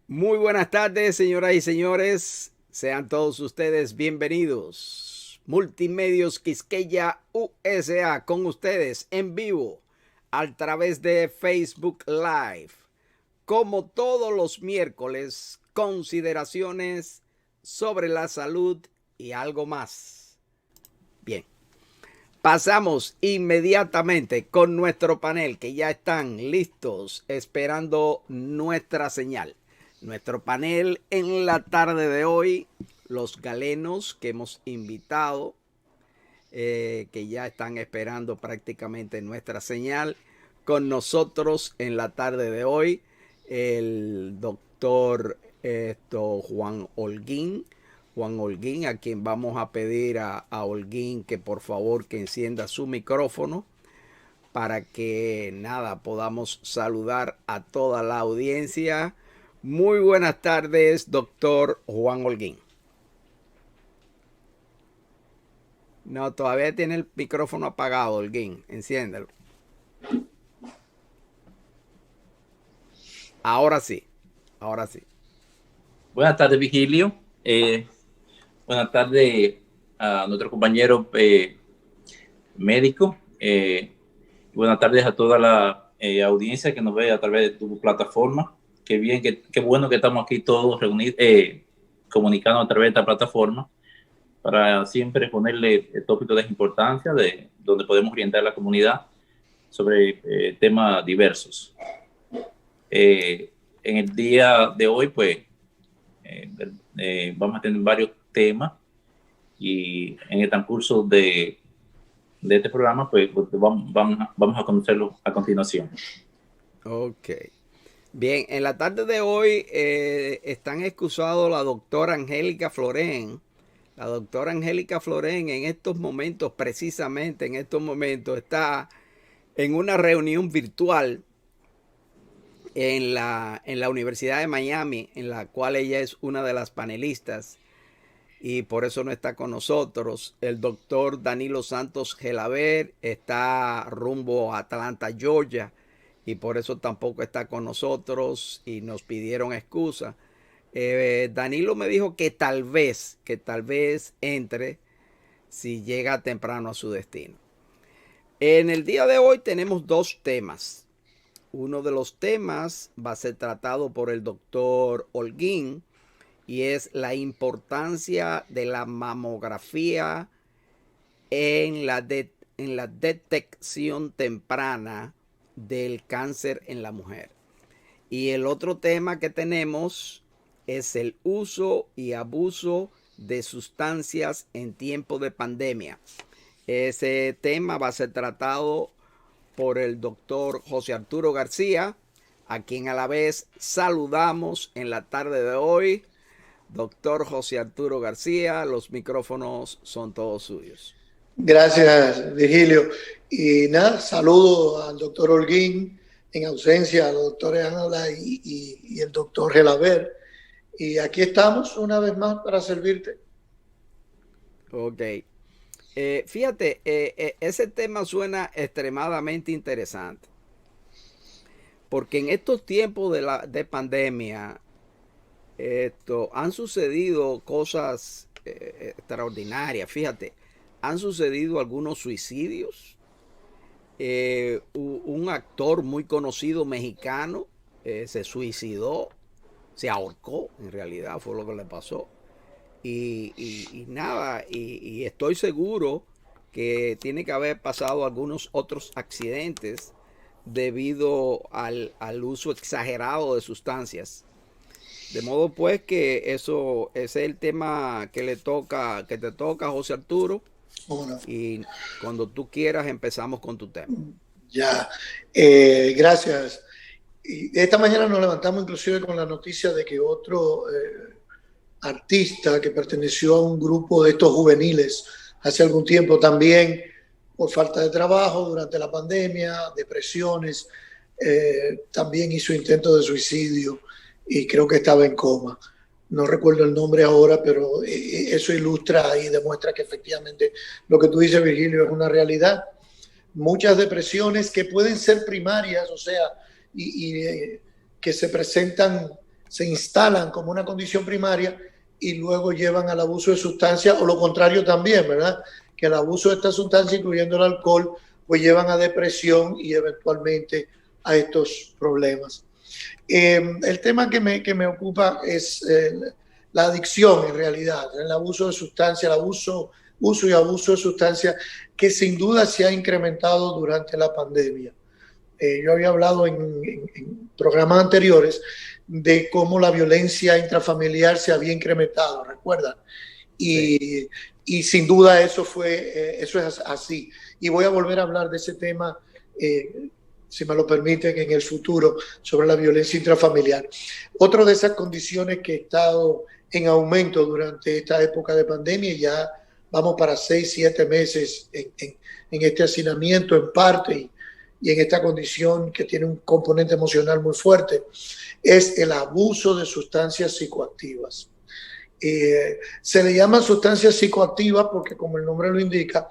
Muy buenas tardes, señoras y señores. Sean todos ustedes bienvenidos. Multimedios Quisqueya USA con ustedes en vivo a través de Facebook Live. Como todos los miércoles, consideraciones sobre la salud y algo más. Bien, pasamos inmediatamente con nuestro panel que ya están listos esperando nuestra señal. Nuestro panel en la tarde de hoy, los galenos que hemos invitado, que ya están esperando prácticamente nuestra señal. Con nosotros en la tarde de hoy, el doctor Juan Holguín. Juan Holguín, a quien vamos a pedir a Holguín que por favor que encienda su micrófono para que nada podamos saludar a toda la audiencia. Muy buenas tardes, doctor Juan Holguín. No, todavía tiene el micrófono apagado, Holguín. Enciéndelo. Ahora sí, ahora sí. Buenas tardes, Vigilio. Buenas tardes a nuestro compañero médico. Buenas tardes a toda la audiencia que nos ve a través de tu plataforma. Qué bien, qué bueno que estamos aquí todos reunidos, comunicando a través de esta plataforma para siempre ponerle tópicos de importancia de donde podemos orientar a la comunidad sobre temas diversos. En el día de hoy, pues, vamos a tener varios temas y en el transcurso de este programa, pues vamos a conocerlo a continuación. Ok. Bien, en la tarde de hoy están excusados la doctora Angélica Florén. La doctora Angélica Florén en estos momentos, precisamente en estos momentos, está en una reunión virtual en la Universidad de Miami, en la cual ella es una de las panelistas y por eso no está con nosotros. El doctor Danilo Santos Gelaber está rumbo a Atlanta, Georgia, y por eso tampoco está con nosotros y nos pidieron excusa. Danilo me dijo que tal vez entre si llega temprano a su destino. En el día de hoy tenemos dos temas. Uno de los temas va a ser tratado por el doctor Holguín y es la importancia de la mamografía en la detección temprana del cáncer en la mujer. Y el otro tema que tenemos es el uso y abuso de sustancias en tiempo de pandemia. Ese tema va a ser tratado por el doctor José Arturo García, a quien a la vez saludamos en la tarde de hoy. Doctor José Arturo García, los micrófonos son todos suyos. Gracias, Virgilio. Y nada, saludo al doctor Holguín, en ausencia a los doctores Ángela y el doctor Gelaber. Y aquí estamos una vez más para servirte. Ok. Fíjate, ese tema suena extremadamente interesante. Porque en estos tiempos de pandemia, han sucedido cosas extraordinarias. Fíjate, han sucedido algunos suicidios. Un actor muy conocido mexicano se suicidó, se ahorcó, en realidad fue lo que le pasó. Y nada, y estoy seguro que tiene que haber pasado algunos otros accidentes debido al uso exagerado de sustancias. De modo pues que eso ese es el tema que te toca, José Arturo. Bueno, Y cuando tú quieras empezamos con tu tema. ya, gracias. Y esta mañana nos levantamos inclusive con la noticia de que otro artista que perteneció a un grupo de estos juveniles hace algún tiempo también, por falta de trabajo durante la pandemia, depresiones, también hizo intento de suicidio y creo que estaba en coma. No recuerdo el nombre ahora, pero eso ilustra y demuestra que efectivamente lo que tú dices, Virgilio, es una realidad. Muchas depresiones que pueden ser primarias, o sea, que se presentan se instalan como una condición primaria y luego llevan al abuso de sustancias, o lo contrario también, ¿verdad? Que el abuso de estas sustancias, incluyendo el alcohol, pues llevan a depresión y eventualmente a estos problemas. El tema que me ocupa es la adicción, en realidad, el abuso de sustancias, uso y abuso de sustancias, que sin duda se ha incrementado durante la pandemia. Yo había hablado en programas anteriores de cómo la violencia intrafamiliar se había incrementado, ¿recuerdan? Y sin duda eso es así. Y voy a volver a hablar de ese tema, si me lo permiten, en el futuro, sobre la violencia intrafamiliar. Otra de esas condiciones que ha estado en aumento durante esta época de pandemia, ya vamos para 6, 7 meses en este hacinamiento en parte y en esta condición que tiene un componente emocional muy fuerte, es el abuso de sustancias psicoactivas. Se le llaman sustancias psicoactivas porque, como el nombre lo indica,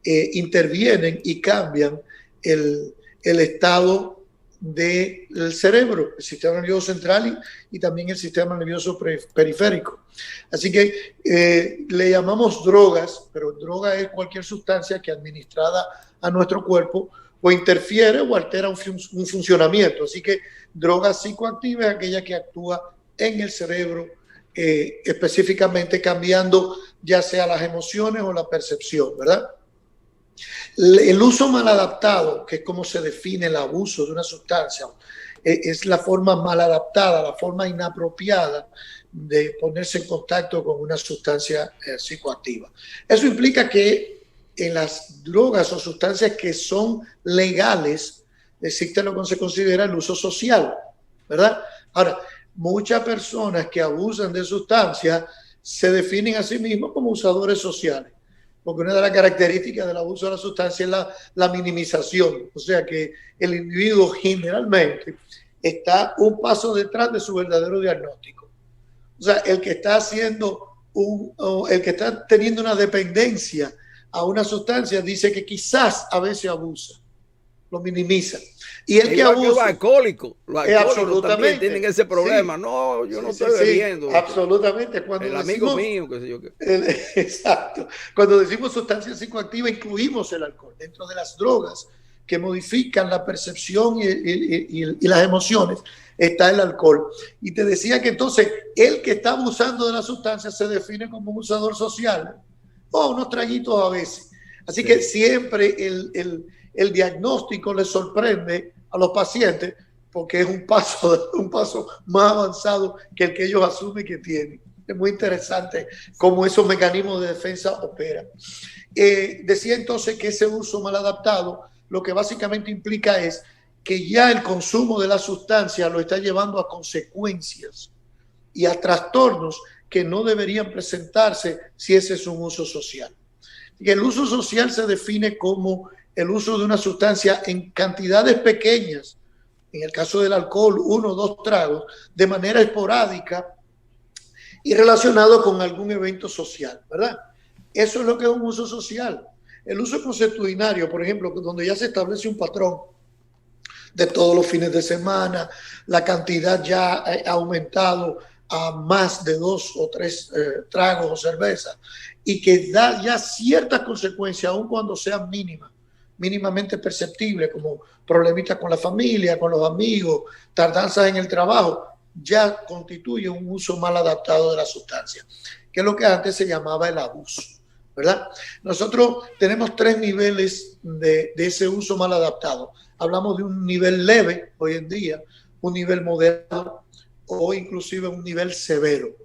intervienen y cambian el estado del cerebro, el sistema nervioso central y también el sistema nervioso periférico. Así que le llamamos drogas, pero droga es cualquier sustancia que administrada a nuestro cuerpo o interfiere o altera un funcionamiento. Así que droga psicoactiva es aquella que actúa en el cerebro, específicamente cambiando ya sea las emociones o la percepción, ¿verdad? El uso mal adaptado, que es como se define el abuso de una sustancia, es la forma mal adaptada, la forma inapropiada de ponerse en contacto con una sustancia psicoactiva. Eso implica que en las drogas o sustancias que son legales existe lo que se considera el uso social, ¿verdad? Ahora, muchas personas que abusan de sustancias se definen a sí mismos como usadores sociales, porque una de las características del abuso de la sustancia es la minimización, o sea que el individuo generalmente está un paso detrás de su verdadero diagnóstico. O sea, el que está teniendo una dependencia a una sustancia dice que quizás a veces abusa, lo minimiza. Y el que abusa, los alcohólicos absolutamente también tienen ese problema. Sí, no, yo no estoy bebiendo. Absolutamente. Cuando el decimos, amigo mío, qué sé yo qué. Exacto. Cuando decimos sustancia psicoactiva, incluimos el alcohol. Dentro de las drogas que modifican la percepción y las emociones, está el alcohol. Y te decía que entonces el que está abusando de la sustancia se define como un usador social, o unos traguitos a veces. Así que siempre el diagnóstico le sorprende a los pacientes porque es un paso más avanzado que el que ellos asumen que tienen. Es muy interesante cómo esos mecanismos de defensa operan. Decía entonces que ese uso mal adaptado lo que básicamente implica es que ya el consumo de la sustancia lo está llevando a consecuencias y a trastornos que no deberían presentarse si ese es un uso social. Y el uso social se define como el uso de una sustancia en cantidades pequeñas, en el caso del alcohol, 1 o 2 tragos, de manera esporádica y relacionado con algún evento social, ¿verdad? Eso es lo que es un uso social. El uso consuetudinario, por ejemplo, donde ya se establece un patrón de todos los fines de semana, la cantidad ya ha aumentado a más de 2 o 3 tragos o cerveza, y que da ya ciertas consecuencias, aun cuando sean mínimamente perceptibles, como problemitas con la familia, con los amigos, tardanzas en el trabajo, ya constituye un uso mal adaptado de la sustancia, que es lo que antes se llamaba el abuso, ¿verdad? Nosotros tenemos 3 niveles de ese uso mal adaptado. Hablamos de un nivel leve hoy en día, un nivel moderado o inclusive un nivel severo.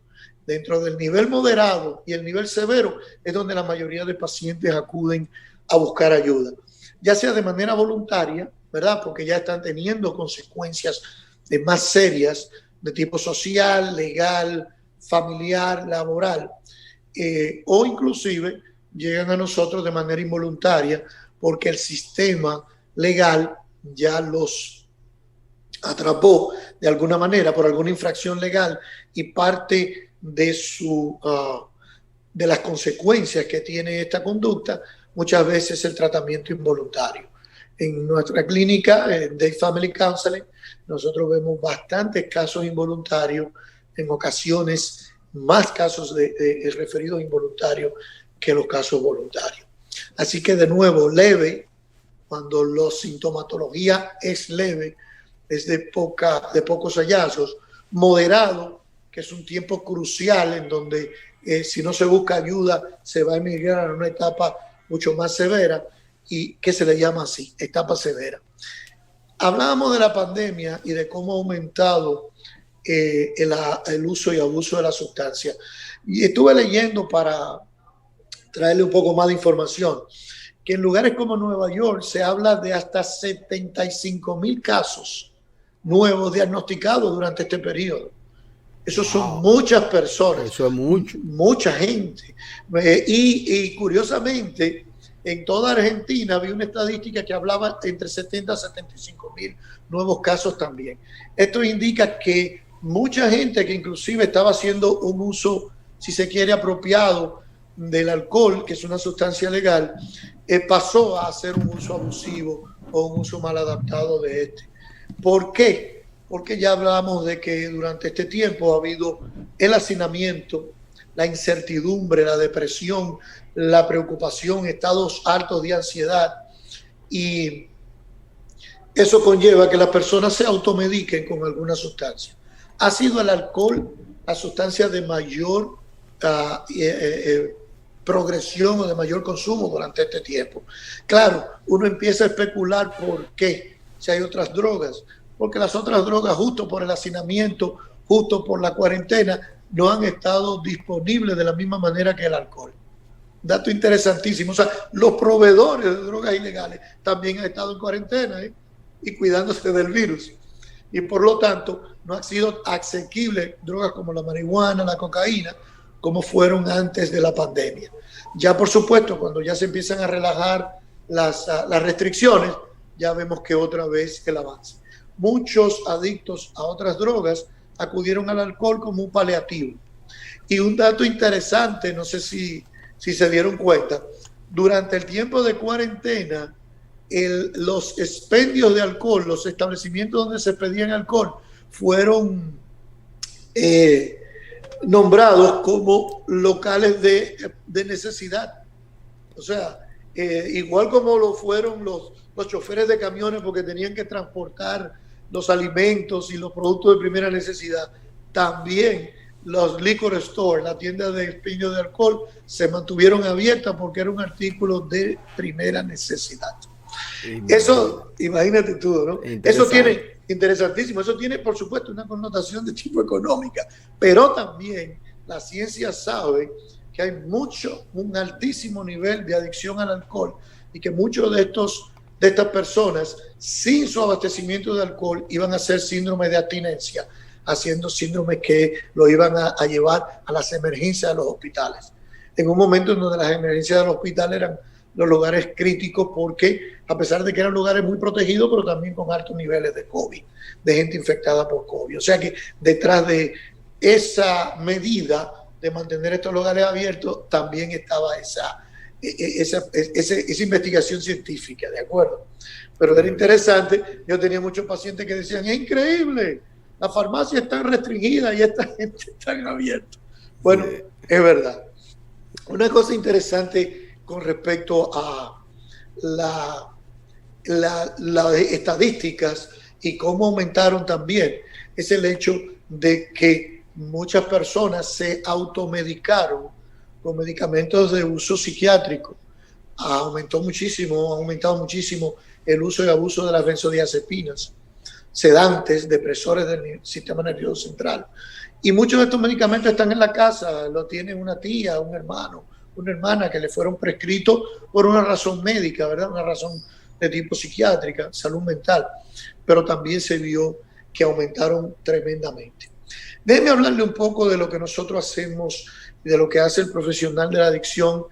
Dentro del nivel moderado y el nivel severo es donde la mayoría de pacientes acuden a buscar ayuda, ya sea de manera voluntaria, ¿verdad? Porque ya están teniendo consecuencias más serias de tipo social, legal, familiar, laboral, o inclusive llegan a nosotros de manera involuntaria porque el sistema legal ya los atrapó de alguna manera por alguna infracción legal y parte de las consecuencias que tiene esta conducta muchas veces el tratamiento involuntario. En nuestra clínica, Day Family Counseling, nosotros vemos bastantes casos involuntarios, en ocasiones más casos de referidos involuntarios que los casos voluntarios. Así que de nuevo, leve, cuando la sintomatología es leve, es de pocos hallazgos. Moderado, que es un tiempo crucial en donde si no se busca ayuda se va a emigrar a una etapa mucho más severa, y que se le llama así, etapa severa. Hablábamos de la pandemia y de cómo ha aumentado el uso y abuso de la sustancia. Y estuve leyendo para traerle un poco más de información, que en lugares como Nueva York se habla de hasta 75,000 casos nuevos diagnosticados durante este periodo. Eso son muchas personas. Eso es mucho. Mucha gente. Y curiosamente, en toda Argentina había una estadística que hablaba entre 70 a 75,000 nuevos casos también. Esto indica que mucha gente que inclusive estaba haciendo un uso, si se quiere, apropiado del alcohol, que es una sustancia legal, pasó a hacer un uso abusivo o un uso mal adaptado de este. ¿Por qué? Porque ya hablamos de que durante este tiempo ha habido el hacinamiento, la incertidumbre, la depresión, la preocupación, estados altos de ansiedad, y eso conlleva que las personas se automediquen con alguna sustancia. Ha sido el alcohol la sustancia de mayor progresión o de mayor consumo durante este tiempo. Claro, uno empieza a especular por qué, si hay otras drogas, porque las otras drogas, justo por el hacinamiento, justo por la cuarentena, no han estado disponibles de la misma manera que el alcohol. Dato interesantísimo. O sea, los proveedores de drogas ilegales también han estado en cuarentena y cuidándose del virus. Y por lo tanto, no han sido asequibles drogas como la marihuana, la cocaína, como fueron antes de la pandemia. Ya, por supuesto, cuando ya se empiezan a relajar las restricciones, ya vemos que otra vez el avance. Muchos adictos a otras drogas acudieron al alcohol como un paliativo. Y un dato interesante, no sé si se dieron cuenta, durante el tiempo de cuarentena, los expendios de alcohol, los establecimientos donde se pedían alcohol, fueron nombrados como locales de necesidad. O sea, igual como lo fueron los choferes de camiones porque tenían que transportar los alimentos y los productos de primera necesidad, también los liquor stores, la tienda de expendio de alcohol, se mantuvieron abiertas porque era un artículo de primera necesidad. Eso, imagínate tú, ¿no? Eso tiene, interesantísimo, eso tiene, por supuesto, una connotación de tipo económica, pero también la ciencia sabe que hay un altísimo nivel de adicción al alcohol y que muchos de estas personas, sin su abastecimiento de alcohol, iban a hacer síndrome de abstinencia, haciendo síndromes que lo iban a llevar a las emergencias de los hospitales. En un momento en donde las emergencias de los hospitales eran los lugares críticos porque, a pesar de que eran lugares muy protegidos, pero también con altos niveles de COVID, de gente infectada por COVID. O sea que detrás de esa medida de mantener estos lugares abiertos, también estaba esa investigación científica, ¿de acuerdo? Pero era interesante. Yo tenía muchos pacientes que decían, es increíble, las farmacias están restringidas y esta gente está abierta. Bueno, es verdad. Una cosa interesante con respecto a las estadísticas y cómo aumentaron también es el hecho de que muchas personas se automedicaron con medicamentos de uso psiquiátrico. Ha aumentado muchísimo el uso y abuso de las benzodiazepinas, sedantes, depresores del sistema nervioso central. Y muchos de estos medicamentos están en la casa, lo tiene una tía, un hermano, una hermana que le fueron prescritos por una razón médica, ¿verdad? Una razón de tipo psiquiátrica, salud mental. Pero también se vio que aumentaron tremendamente. Déjeme hablarle un poco de lo que nosotros hacemos y de lo que hace el profesional de la adicción,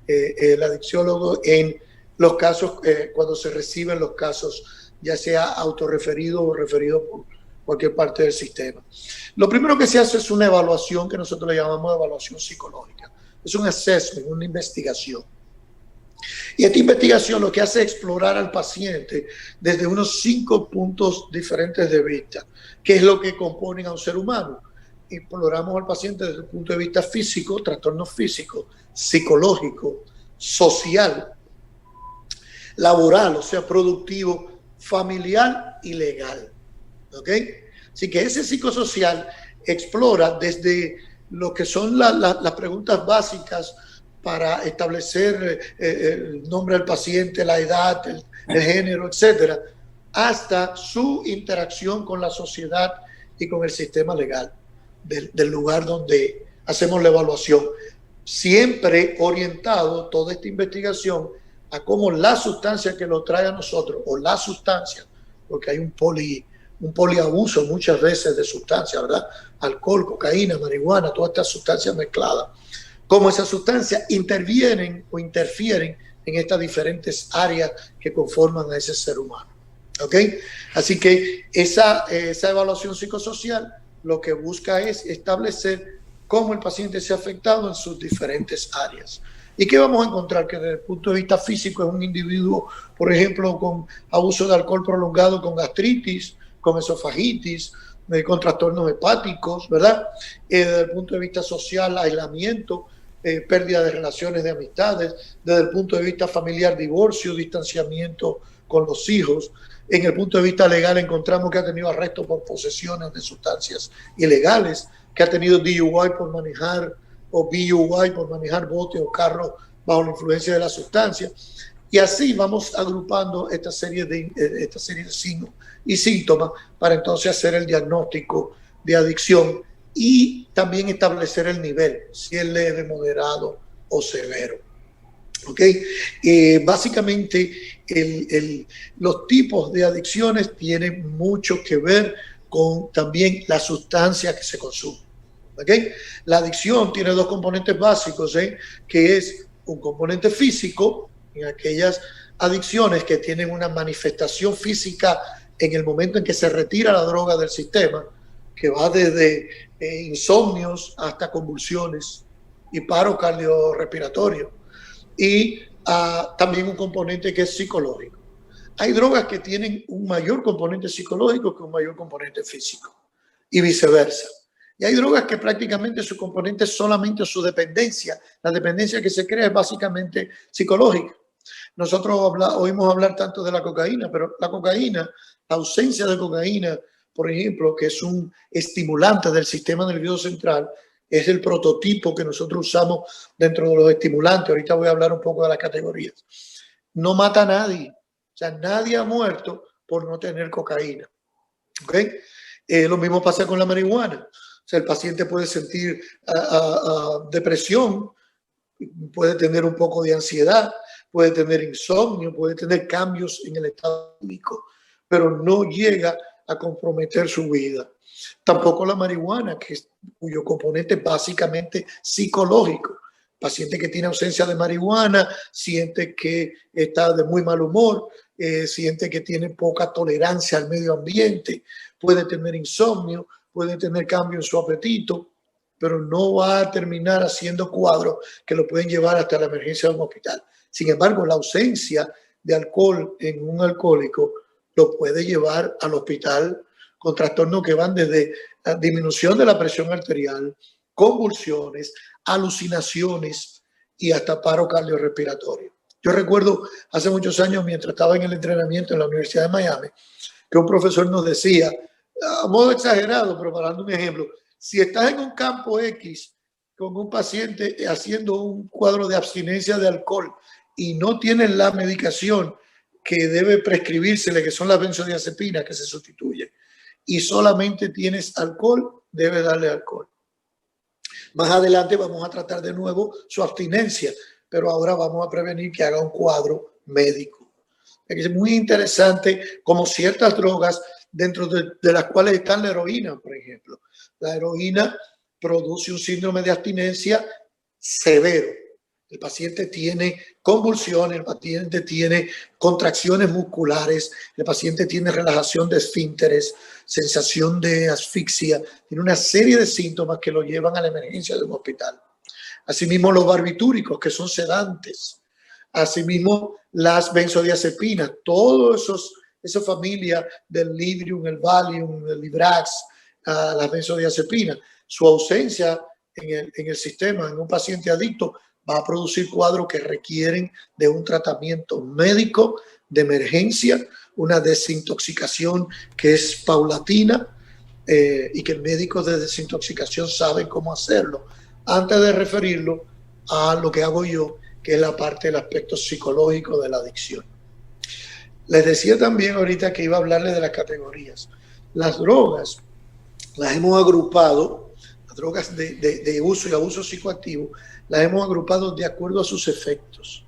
el adicciólogo, en los casos, cuando se reciben los casos, ya sea autorreferido o referido por cualquier parte del sistema. Lo primero que se hace es una evaluación que nosotros le llamamos evaluación psicológica. Es un assessment, una investigación. Y esta investigación lo que hace es explorar al paciente desde unos 5 puntos diferentes de vista, que es lo que componen a un ser humano. Exploramos al paciente desde el punto de vista físico, trastorno físico, psicológico, social, laboral, o sea, productivo, familiar y legal. ¿Ok? Así que ese psicosocial explora desde lo que son las preguntas básicas para establecer el nombre del paciente, la edad, el género, etcétera, hasta su interacción con la sociedad y con el sistema legal del lugar donde hacemos la evaluación. Siempre orientado toda esta investigación a cómo la sustancia que lo trae a nosotros, o la sustancia, porque hay un poliabuso muchas veces de sustancias, ¿verdad? Alcohol, cocaína, marihuana, todas estas sustancias mezcladas. Cómo esas sustancias intervienen o interfieren en estas diferentes áreas que conforman a ese ser humano. ¿Ok? Así que esa evaluación psicosocial lo que busca es establecer cómo el paciente se ha afectado en sus diferentes áreas. ¿Y qué vamos a encontrar? Que desde el punto de vista físico es un individuo, por ejemplo, con abuso de alcohol prolongado, con gastritis, con esofagitis, con trastornos hepáticos, ¿verdad? Desde el punto de vista social, aislamiento, pérdida de relaciones de amistades. Desde el punto de vista familiar, divorcio, distanciamiento con los hijos. En el punto de vista legal encontramos que ha tenido arresto por posesiones de sustancias ilegales, que ha tenido DUI por manejar, o BUI por manejar bote o carro bajo la influencia de la sustancia. Y así vamos agrupando esta serie de signos y síntomas para entonces hacer el diagnóstico de adicción y también establecer el nivel, si es leve, moderado o severo. ¿Ok? Básicamente los tipos de adicciones tienen mucho que ver con también la sustancia que se consume. ¿Okay? La adicción tiene 2 componentes básicos, que es un componente físico, en aquellas adicciones que tienen una manifestación física en el momento en que se retira la droga del sistema, que va desde insomnios hasta convulsiones y paro cardiorrespiratorio, y también un componente que es psicológico. Hay drogas que tienen un mayor componente psicológico que un mayor componente físico y viceversa. Y hay drogas que prácticamente su componente es solamente su dependencia. La dependencia que se crea es básicamente psicológica. Nosotros oímos hablar tanto de la cocaína, pero la cocaína, la ausencia de cocaína, por ejemplo, que es un estimulante del sistema nervioso central, es el prototipo que nosotros usamos dentro de los estimulantes. Ahorita voy a hablar un poco de las categorías. No mata a nadie. O sea, nadie ha muerto por no tener cocaína. ¿Ok? Lo mismo pasa con la marihuana. O sea, el paciente puede sentir depresión, puede tener un poco de ansiedad, puede tener insomnio, puede tener cambios en el estado químico, pero no llega a comprometer su vida. Tampoco la marihuana, cuyo componente es básicamente psicológico. El paciente que tiene ausencia de marihuana siente que está de muy mal humor, siente que tiene poca tolerancia al medio ambiente, puede tener insomnio, puede tener cambio en su apetito, pero no va a terminar haciendo cuadros que lo pueden llevar hasta la emergencia de un hospital. Sin embargo, la ausencia de alcohol en un alcohólico lo puede llevar al hospital con trastornos que van desde la disminución de la presión arterial, convulsiones, alucinaciones y hasta paro cardiorrespiratorio. Yo recuerdo hace muchos años, mientras estaba en el entrenamiento en la Universidad de Miami, que un profesor nos decía, a modo exagerado, pero para dar un ejemplo, si estás en un campo X con un paciente haciendo un cuadro de abstinencia de alcohol y no tienes la medicación que debe prescribírsele, que son las benzodiazepinas que se sustituyen, y solamente tienes alcohol, debes darle alcohol. Más adelante vamos a tratar de nuevo su abstinencia, pero ahora vamos a prevenir que haga un cuadro médico. Es muy interesante como ciertas drogas, dentro de las cuales está la heroína, por ejemplo. La heroína produce un síndrome de abstinencia severo. El paciente tiene convulsiones, el paciente tiene contracciones musculares, el paciente tiene relajación de esfínteres, sensación de asfixia, tiene una serie de síntomas que lo llevan a la emergencia de un hospital. Asimismo, los barbitúricos, que son sedantes. Asimismo, las benzodiazepinas, esa familia del Librium, el Valium, el Librax, las benzodiazepinas, su ausencia en el sistema, en un paciente adicto, va a producir cuadros que requieren de un tratamiento médico de emergencia, una desintoxicación que es paulatina y que el médico de desintoxicación sabe cómo hacerlo antes de referirlo a lo que hago yo, que es la parte del aspecto psicológico de la adicción. Les decía también ahorita que iba a hablarles de las categorías. Las drogas las hemos agrupado, las drogas de uso y abuso psicoactivo, las hemos agrupado de acuerdo a sus efectos.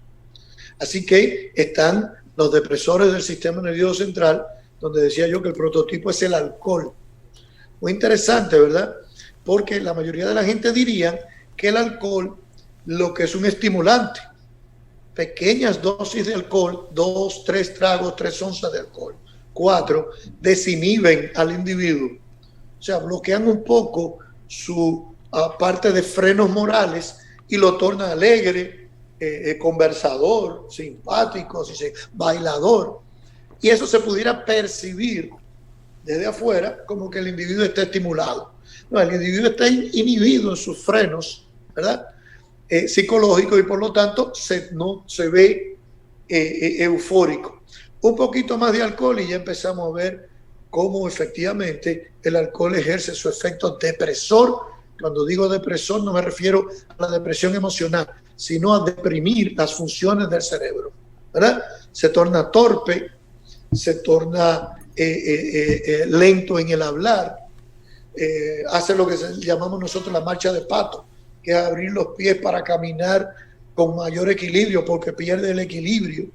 Así que están los depresores del sistema nervioso central, donde decía yo que el prototipo es el alcohol. Muy interesante, ¿verdad? Porque la mayoría de la gente diría que el alcohol lo que es un estimulante. Pequeñas dosis de alcohol, 2, 3 tragos, 3 onzas de alcohol, 4, desinhiben al individuo. O sea, bloquean un poco su parte de frenos morales y lo tornan alegre, conversador, simpático, bailador. Y eso se pudiera percibir desde afuera como que el individuo está estimulado. No, el individuo está inhibido en sus frenos, ¿verdad? Psicológico, y por lo tanto no se ve eufórico. Un poquito más de alcohol y ya empezamos a ver cómo efectivamente el alcohol ejerce su efecto depresor. Cuando digo depresor no me refiero a la depresión emocional, sino a deprimir las funciones del cerebro, ¿verdad? Se torna torpe, se torna lento en el hablar, hace lo que llamamos nosotros la marcha de pato, que es abrir los pies para caminar con mayor equilibrio, porque pierde el equilibrio.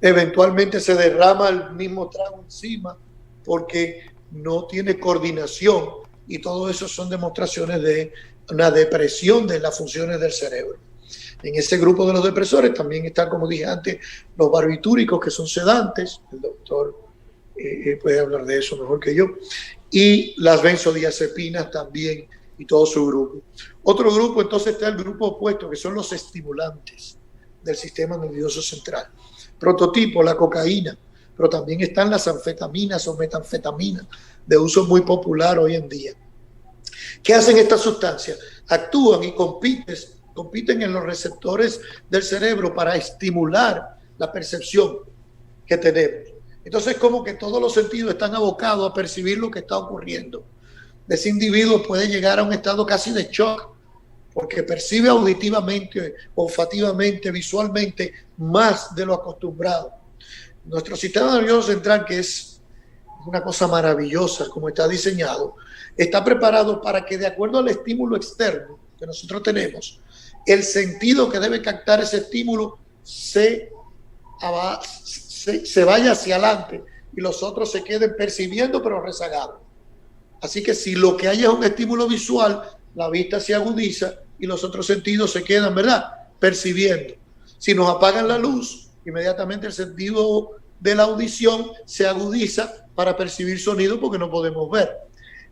Eventualmente se derrama el mismo trago encima porque no tiene coordinación, y todo eso son demostraciones de una depresión de las funciones del cerebro. En ese grupo de los depresores también están, como dije antes, los barbitúricos, que son sedantes. El doctor puede hablar de eso mejor que yo. Y las benzodiazepinas también, y todo su grupo. Otro grupo, entonces, está el grupo opuesto, que son los estimulantes del sistema nervioso central. Prototipo, la cocaína, pero también están las anfetaminas o metanfetaminas, de uso muy popular hoy en día. ¿Qué hacen estas sustancias? Actúan y compiten en los receptores del cerebro para estimular la percepción que tenemos. Entonces, como que todos los sentidos están abocados a percibir lo que está ocurriendo. Ese individuo puede llegar a un estado casi de shock, porque percibe auditivamente, olfativamente, visualmente, más de lo acostumbrado. Nuestro sistema nervioso central, que es una cosa maravillosa como está diseñado, está preparado para que, de acuerdo al estímulo externo que nosotros tenemos, el sentido que debe captar ese estímulo se vaya hacia adelante y los otros se queden percibiendo pero rezagados. Así que si lo que hay es un estímulo visual, la vista se agudiza y los otros sentidos se quedan, ¿verdad?, percibiendo. Si nos apagan la luz, inmediatamente el sentido de la audición se agudiza para percibir sonido porque no podemos ver.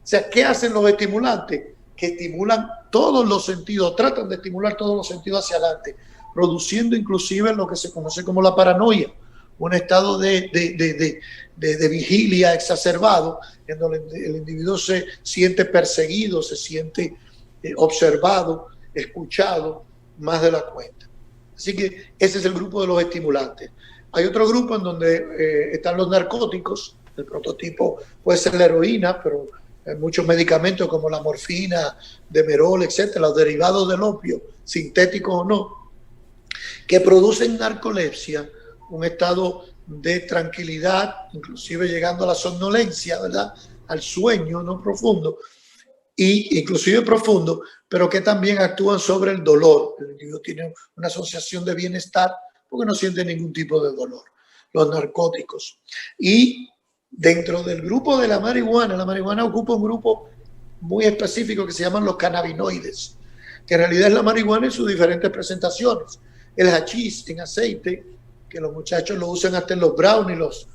O sea, ¿qué hacen los estimulantes? Que estimulan todos los sentidos, tratan de estimular todos los sentidos hacia adelante, produciendo inclusive lo que se conoce como la paranoia, un estado de vigilia exacerbado, en donde el individuo se siente perseguido, se siente observado, escuchado, más de la cuenta. Así que ese es el grupo de los estimulantes. Hay otro grupo en donde están los narcóticos. El prototipo puede ser la heroína, pero hay muchos medicamentos como la morfina, demerol, etcétera, los derivados del opio, sintéticos o no, que producen narcolepsia, un estado de tranquilidad, inclusive llegando a la somnolencia, ¿verdad?, al sueño no profundo, y inclusive profundo, pero que también actúan sobre el dolor. El individuo tiene una asociación de bienestar porque no siente ningún tipo de dolor. Los narcóticos. Y dentro del grupo de la marihuana ocupa un grupo muy específico que se llaman los cannabinoides, que en realidad es la marihuana en sus diferentes presentaciones. El hachís en aceite, que los muchachos lo usan hasta en los brownies,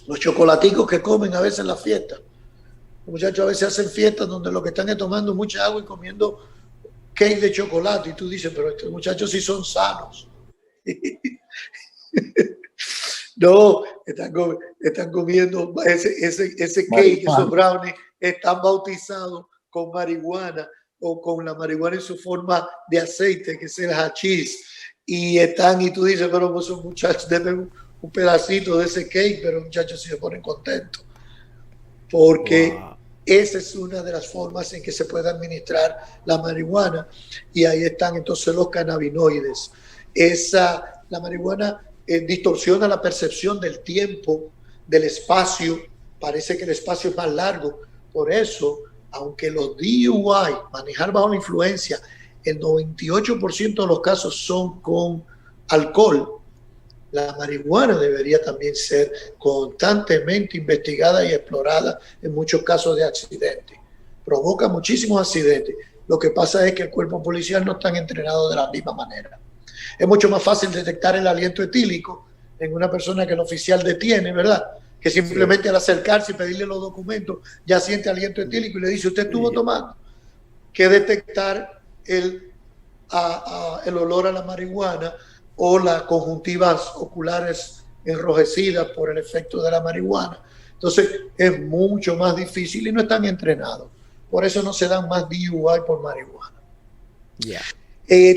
los chocolaticos que comen a veces en las fiestas. Los muchachos a veces hacen fiestas donde lo que están es tomando mucha agua y comiendo cake de chocolate, y tú dices, pero estos muchachos sí son sanos. No, están comiendo ese cake, esos brownies están bautizados con marihuana o con la marihuana en su forma de aceite, que es el hachís. Y tú dices, pero pues esos muchachos deben un pedacito de ese cake, pero los muchachos se ponen contentos. Porque esa es una de las formas en que se puede administrar la marihuana. Y ahí están entonces los cannabinoides. La marihuana distorsiona la percepción del tiempo, del espacio. Parece que el espacio es más largo. Por eso, aunque los DUI, manejar bajo la influencia, el 98% de los casos son con alcohol, la marihuana debería también ser constantemente investigada y explorada en muchos casos de accidentes. Provoca muchísimos accidentes. Lo que pasa es que el cuerpo policial no está entrenado de la misma manera. Es mucho más fácil detectar el aliento etílico en una persona que el oficial detiene, ¿verdad? Que simplemente al acercarse y pedirle los documentos ya siente aliento etílico y le dice, ¿usted estuvo tomando? Que detectar el olor a la marihuana o las conjuntivas oculares enrojecidas por el efecto de la marihuana. Entonces es mucho más difícil y no están entrenados. Por eso no se dan más DUI por marihuana.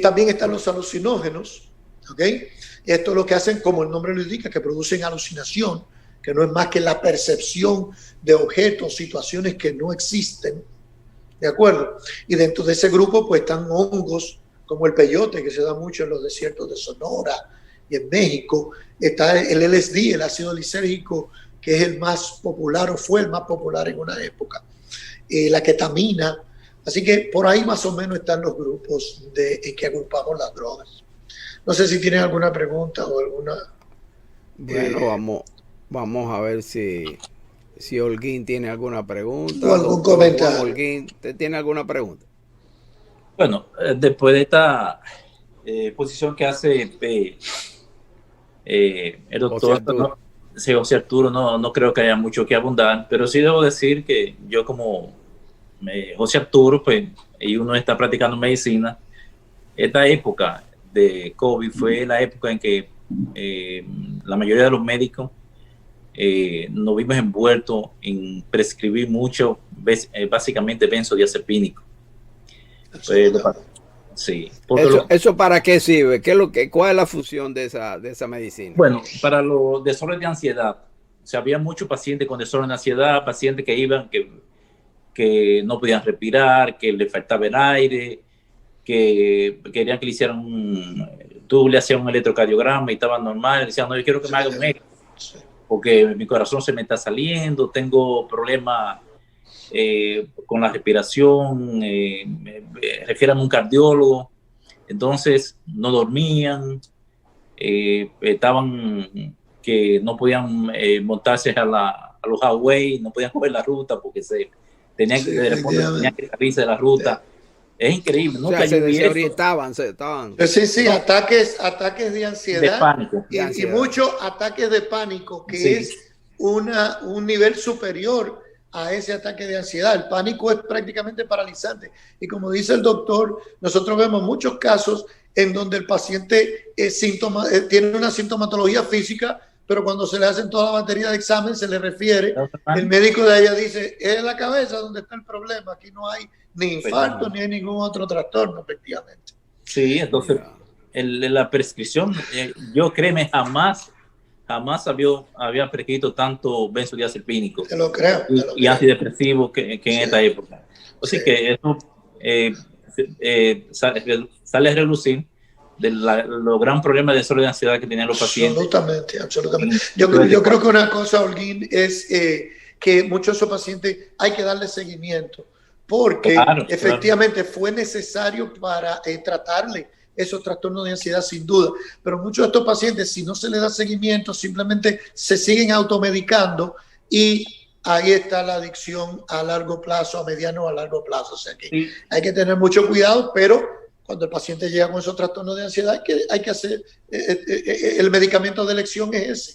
También están los alucinógenos, ¿ok? Esto es lo que hacen, como el nombre lo indica, que producen alucinación, que no es más que la percepción de objetos, situaciones que no existen, ¿de acuerdo? Y dentro de ese grupo pues están hongos como el peyote, que se da mucho en los desiertos de Sonora y en México. Está el LSD, el ácido lisérgico, que es el más popular o fue el más popular en una época. La ketamina. Así que por ahí más o menos están los grupos en que agrupamos las drogas. No sé si tienen alguna pregunta o alguna... Bueno, vamos a ver si Holguín tiene alguna pregunta. O algún comentario. Holguín, ¿usted tiene alguna pregunta? Bueno, después de esta posición que hace el doctor José Arturo, no creo que haya mucho que abundar, pero sí debo decir que yo como José Arturo, pues, y uno está practicando medicina, esta época de COVID fue la época en que la mayoría de los médicos nos vimos envueltos en prescribir mucho, básicamente benzodiazepínicos. Sí. ¿Eso para qué sirve? ¿Cuál es la función de esa medicina? Bueno, para los desórdenes de ansiedad. O sea, había muchos pacientes con desórdenes de ansiedad, pacientes que iban, que no podían respirar, que les faltaba el aire, que querían que le hicieran tú le hacías un electrocardiograma y estaba normal, y decían, no, yo quiero que me haga un eco, porque mi corazón se me está saliendo, tengo problemas con la respiración, refiérame a un cardiólogo. Entonces no dormían, estaban que no podían montarse a los highways, no podían coger la ruta porque tenían que salirse de la ruta. Es increíble, ¿no? O sea, se desorientaban, estaban. Sí, ataques de ansiedad, de pánico. Y muchos ataques de pánico, que es un nivel superior a ese ataque de ansiedad. El pánico es prácticamente paralizante. Y como dice el doctor, nosotros vemos muchos casos en donde el paciente tiene una sintomatología física, pero cuando se le hacen toda la batería de examen, se le refiere, el médico de ella dice, es en la cabeza donde está el problema, aquí no hay ni infarto, ni hay ningún otro trastorno, efectivamente. Sí, entonces, la prescripción, yo créeme, jamás había prescrito tanto benzodiazepínico y antidepresivos que en esta época. Así que eso sale a relucir de los gran problemas de desorden de ansiedad que tenían los pacientes. Absolutamente. Yo creo que una cosa, Holguín, es que muchos de esos pacientes hay que darle seguimiento, porque efectivamente fue necesario para tratarle esos trastornos de ansiedad, sin duda. Pero muchos de estos pacientes, si no se les da seguimiento, simplemente se siguen automedicando y ahí está la adicción a largo plazo, a mediano o a largo plazo. O sea que hay que tener mucho cuidado, pero cuando el paciente llega con esos trastornos de ansiedad, hay que hacer, el medicamento de elección es ese.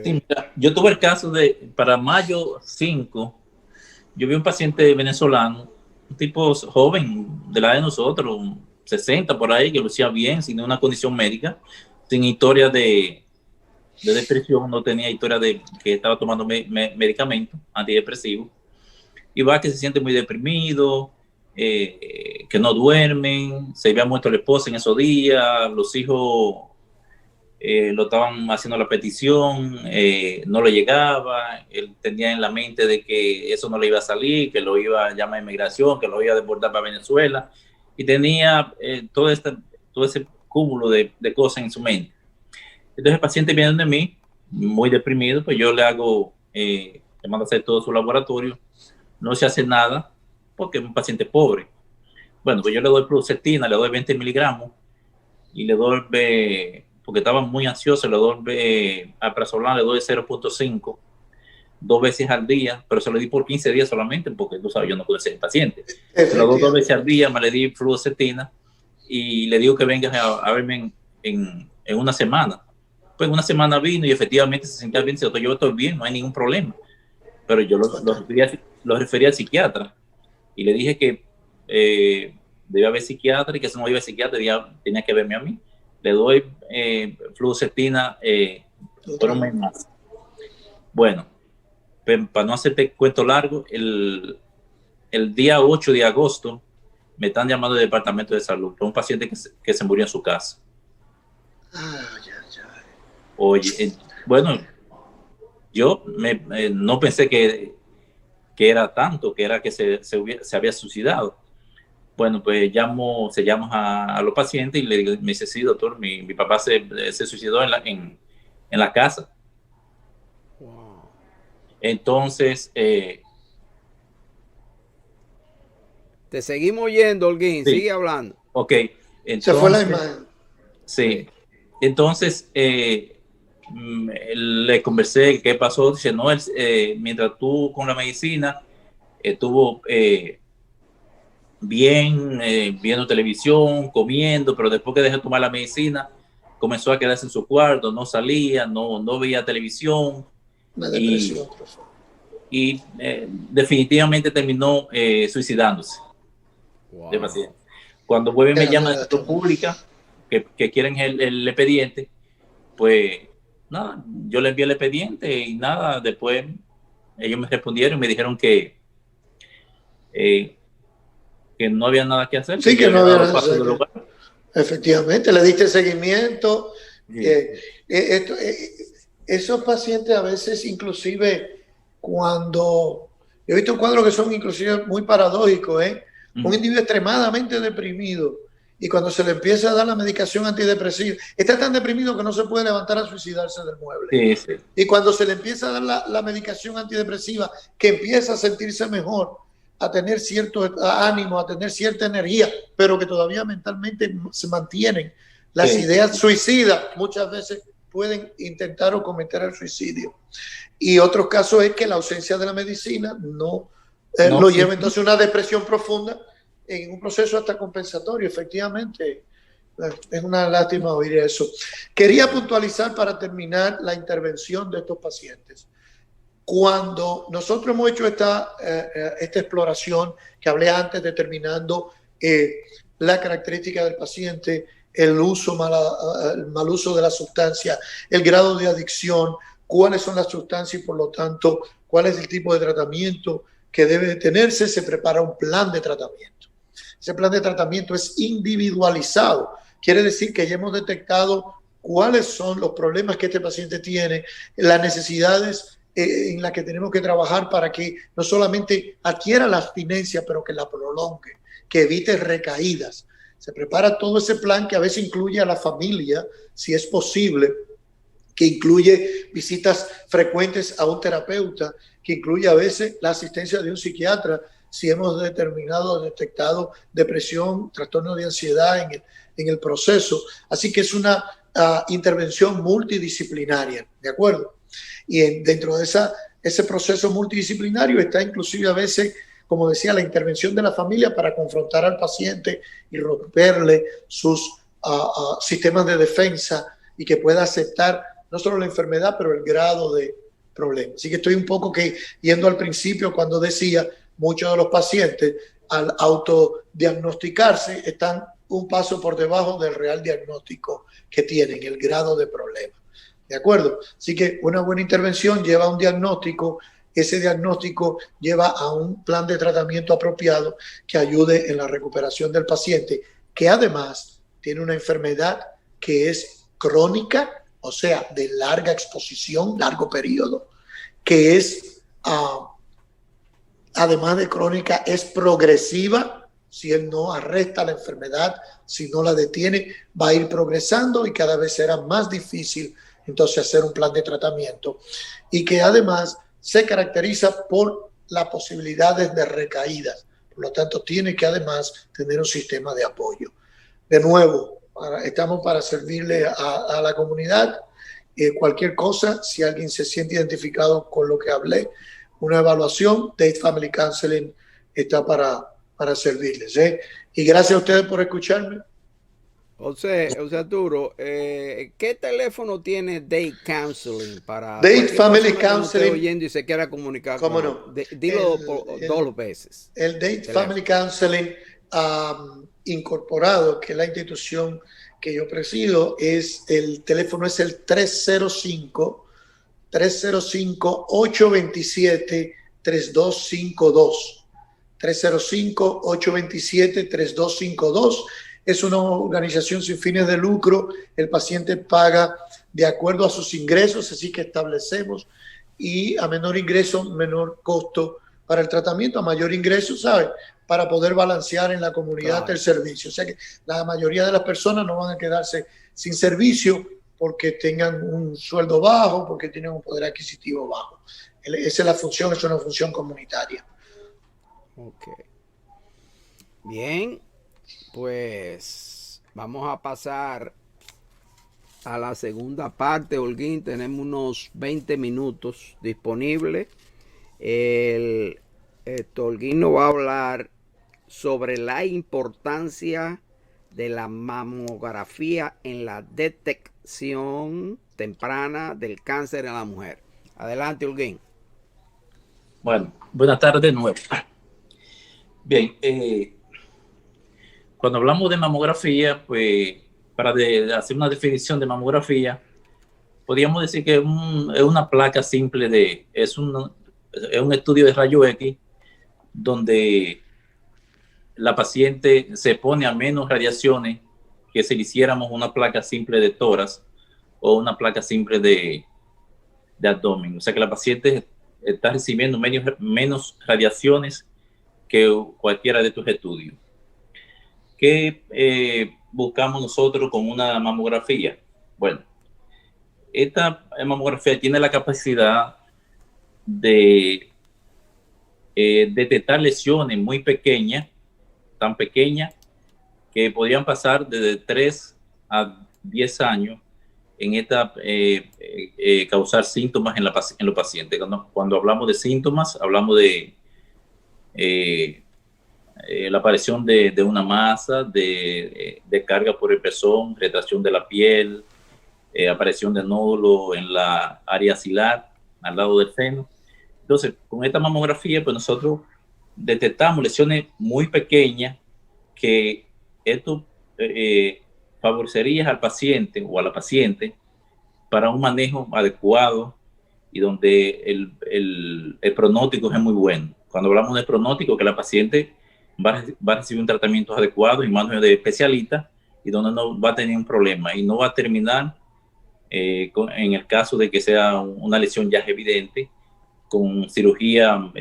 Sí, yo tuve el caso para mayo 5, yo vi un paciente venezolano, un tipo joven, de la edad de nosotros, 60 por ahí, que lucía bien, sin una condición médica, sin historia de depresión, no tenía historia de que estaba tomando medicamentos antidepresivos. Y va que se siente muy deprimido, que no duermen, se había muerto la esposa en esos días, los hijos lo estaban haciendo la petición, no le llegaba, él tenía en la mente de que eso no le iba a salir, que lo iba a llamar a inmigración, que lo iba a deportar para Venezuela, y tenía todo ese cúmulo de cosas en su mente. Entonces el paciente viene de mí, muy deprimido, pues yo le mando a hacer todo su laboratorio, no se hace nada, porque es un paciente pobre. Bueno, pues yo le doy fluoxetina, le doy 20 miligramos, y le doy, porque estaba muy ansioso, le doy alprazolam, le doy 0.5, 2 veces al día, pero se lo di por 15 días solamente, porque tú sabes, yo no puedo ser el paciente. Se lo doy 2 veces al día, me le di fluoxetina, y le digo que venga a verme en una semana. Pues una semana vino y efectivamente se sentía bien, yo estoy bien, no hay ningún problema. Pero yo lo referí al psiquiatra y le dije que debía haber psiquiatra y que si no iba a psiquiatra tenía que verme a mí. Le doy fluoxetina por un mes más. Bueno, para no hacerte cuento largo, el día 8 de agosto me están llamando del departamento de salud por un paciente que se murió en su casa. Oye, bueno, yo no pensé que era tanto, que era que se había suicidado. Bueno, pues se llama a los pacientes y me dice, sí, doctor, mi papá se suicidó en la casa. Wow. Entonces... te seguimos oyendo, Holguín, sí. Sigue hablando. Ok. Entonces, se fue la imagen. Sí. Entonces... le conversé qué pasó, dice, no, mientras tú con la medicina estuvo bien, viendo televisión, comiendo, pero después que dejó de tomar la medicina comenzó a quedarse en su cuarto, no salía, no veía televisión. Una depresión. Y definitivamente terminó suicidándose. Wow. De paciente. Cuando vuelve me llama de salud pública que quieren el expediente, pues nada, yo le envié el expediente y nada, después ellos me respondieron y me dijeron que no había nada que hacer. Sí, que no había nada que hacer. Efectivamente, le diste seguimiento. Sí. Esos pacientes a veces, inclusive, cuando... Yo he visto cuadros que son inclusive muy paradójicos, un individuo extremadamente deprimido, y cuando se le empieza a dar la medicación antidepresiva, está tan deprimido que no se puede levantar a suicidarse del mueble. Sí, sí. Y cuando se le empieza a dar la medicación antidepresiva, que empieza a sentirse mejor, a tener cierto ánimo, a tener cierta energía, pero que todavía mentalmente se mantienen las ideas suicidas, muchas veces pueden intentar o cometer el suicidio. Y otros casos es que la ausencia de la medicina lo lleva entonces a una depresión profunda, en un proceso hasta compensatorio. Efectivamente, es una lástima oír eso. Quería puntualizar para terminar la intervención de estos pacientes. Cuando nosotros hemos hecho esta exploración que hablé antes, determinando la característica del paciente, el mal uso de la sustancia, el grado de adicción, cuáles son las sustancias y por lo tanto cuál es el tipo de tratamiento que debe tenerse, se prepara un plan de tratamiento. Ese plan de tratamiento es individualizado. Quiere decir que ya hemos detectado cuáles son los problemas que este paciente tiene, las necesidades en las que tenemos que trabajar para que no solamente adquiera la abstinencia, pero que la prolongue, que evite recaídas. Se prepara todo ese plan que a veces incluye a la familia, si es posible, que incluye visitas frecuentes a un terapeuta, que incluye a veces la asistencia de un psiquiatra, si hemos detectado depresión, trastorno de ansiedad en el proceso. Así que es una intervención multidisciplinaria, ¿de acuerdo? Y dentro de ese proceso multidisciplinario está inclusive a veces, como decía, la intervención de la familia para confrontar al paciente y romperle sus sistemas de defensa y que pueda aceptar no solo la enfermedad, pero el grado de problema. Así que estoy un poco yendo al principio cuando decía, muchos de los pacientes al autodiagnosticarse están un paso por debajo del real diagnóstico que tienen, el grado de problema. ¿De acuerdo? Así que una buena intervención lleva a un diagnóstico, ese diagnóstico lleva a un plan de tratamiento apropiado que ayude en la recuperación del paciente, que además tiene una enfermedad que es crónica, o sea, de larga exposición, largo periodo, que es, además de crónica, es progresiva. Si él no arresta la enfermedad, si no la detiene, va a ir progresando y cada vez será más difícil entonces hacer un plan de tratamiento, y que además se caracteriza por las posibilidades de recaídas. Por lo tanto, tiene que además tener un sistema de apoyo. De nuevo, estamos para servirle a la comunidad. Cualquier cosa, si alguien se siente identificado con lo que hablé, una evaluación, Date Family Counseling está para servirles. Y gracias a ustedes por escucharme. José Arturo, ¿qué teléfono tiene Date Counseling para Date Family Counseling? Oyendo y se quiera comunicar. ¿Cómo no? Dilo dos veces. El Date Family Counseling incorporado, que es la institución que yo presido, el teléfono es el 305-827-3252. 305-827-3252. Es una organización sin fines de lucro. El paciente paga de acuerdo a sus ingresos, así que establecemos, y a menor ingreso, menor costo para el tratamiento, a mayor ingreso, ¿sabe? Para poder balancear en la comunidad el servicio. O sea que la mayoría de las personas no van a quedarse sin servicio porque tengan un sueldo bajo, porque tienen un poder adquisitivo bajo. Esa es la función, es una función comunitaria. Ok. Bien, pues vamos a pasar a la segunda parte, Holguín. Tenemos unos 20 minutos disponibles. Holguín nos va a hablar sobre la importancia de la mamografía en la detección temprana del cáncer en la mujer. Adelante, Holguín. Bueno, buenas tardes de nuevo. Bien, cuando hablamos de mamografía, pues para hacer una definición de mamografía, podríamos decir que es una placa simple es un estudio de rayo X donde la paciente se pone a menos radiaciones que si le hiciéramos una placa simple de tórax o una placa simple de abdomen. O sea que la paciente está recibiendo menos radiaciones que cualquiera de estos estudios. ¿Qué buscamos nosotros con una mamografía? Bueno, esta mamografía tiene la capacidad de detectar lesiones muy pequeñas, tan pequeñas que podrían pasar desde 3 a 10 años en causar síntomas en los pacientes. Cuando hablamos de síntomas, hablamos de la aparición de una masa, de carga por el pezón, retracción de la piel, aparición de nódulo en la área axilar, al lado del seno. Entonces, con esta mamografía, pues nosotros detectamos lesiones muy pequeñas que esto favorecería al paciente o a la paciente para un manejo adecuado y donde el pronóstico es muy bueno. Cuando hablamos de pronóstico, que la paciente va a recibir un tratamiento adecuado en manos de especialistas y donde no va a tener un problema y no va a terminar, en el caso de que sea una lesión ya evidente, con cirugía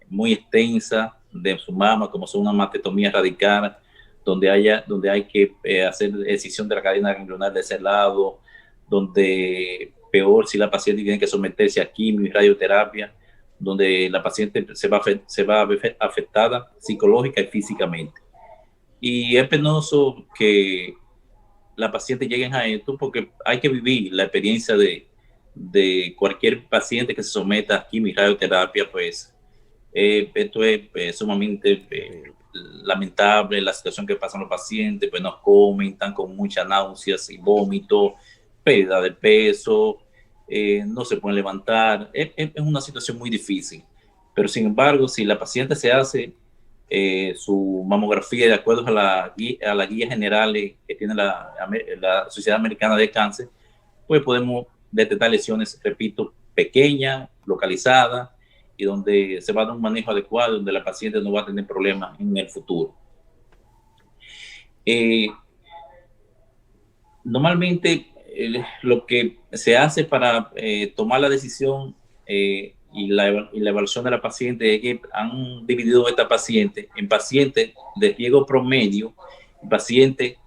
muy extensa de su mama, como son una mastectomía radical, donde hay que hacer excisión de la cadena ganglionar de ese lado, donde peor si la paciente tiene que someterse a quimio y radioterapia, donde la paciente se va a ver afectada psicológica y físicamente. Y es penoso que la paciente lleguen a esto porque hay que vivir la experiencia de cualquier paciente que se someta a quimio y radioterapia, pues esto es sumamente lamentable, la situación que pasan los pacientes, pues no comen, están con muchas náuseas y vómitos, pérdida de peso, no se pueden levantar, es una situación muy difícil. Pero sin embargo, si la paciente se hace su mamografía de acuerdo a la guía general que tiene la Sociedad Americana de Cáncer, pues podemos detectar lesiones, repito, pequeñas, localizadas, y donde se va a dar un manejo adecuado, donde la paciente no va a tener problemas en el futuro. Normalmente lo que se hace para tomar la decisión y la evaluación de la paciente es que han dividido a esta paciente en pacientes de riesgo promedio y pacientes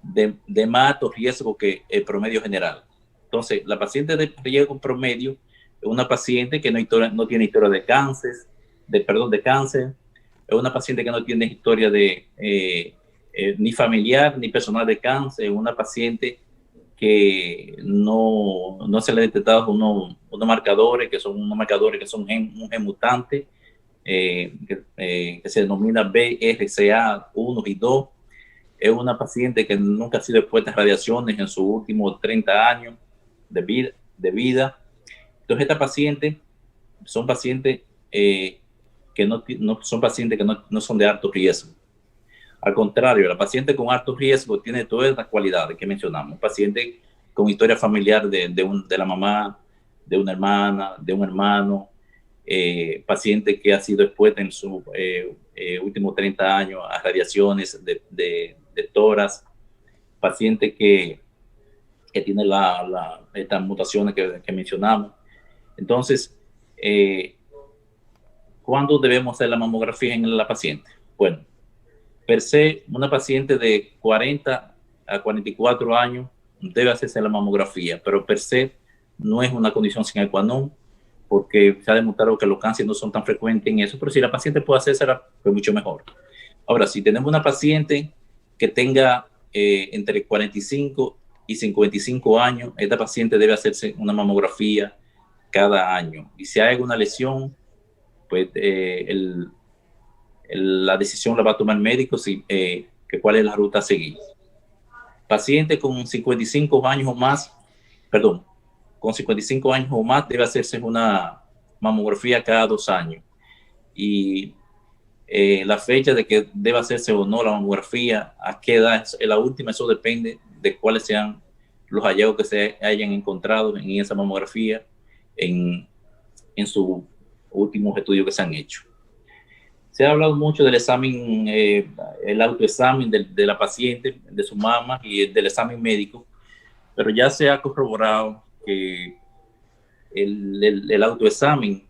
de más alto riesgo que el promedio general. Entonces, la paciente de riesgo promedio es una paciente que no tiene historia de cáncer, de cáncer, es una paciente que no tiene historia de ni familiar ni personal de cáncer, es una paciente que no se le ha detectado unos marcadores que son un gen mutante que se denomina BRCA1 y 2. Es una paciente que nunca ha sido expuesta a radiaciones en sus últimos 30 años de vida. Entonces, estas pacientes son pacientes que no son de alto riesgo. Al contrario, la paciente con alto riesgo tiene todas las cualidades que mencionamos. Un paciente con historia familiar de la mamá, de una hermana, de un hermano, paciente que ha sido expuesta en sus últimos 30 años a radiaciones de tórax, paciente que tiene estas mutaciones que mencionamos. Entonces, ¿cuándo debemos hacer la mamografía en la paciente? Bueno, per se, una paciente de 40 a 44 años debe hacerse la mamografía, pero per se no es una condición sine qua non, porque se ha demostrado que los cánceres no son tan frecuentes en eso, pero si la paciente puede hacérsela, pues mucho mejor. Ahora, si tenemos una paciente que tenga entre 45 y 55 años, esta paciente debe hacerse una mamografía cada año. Y si hay alguna lesión, pues la decisión la va a tomar el médico, que cuál es la ruta a seguir. Paciente con 55 años o más, con 55 años o más debe hacerse una mamografía cada 2 años. Y la fecha de que debe hacerse o no la mamografía, a qué edad es la última, eso depende de cuáles sean los hallazgos que se hayan encontrado en esa mamografía en sus últimos estudios que se han hecho. Se ha hablado mucho del examen, el autoexamen de la paciente, de su mama y del examen médico, pero ya se ha corroborado que el autoexamen,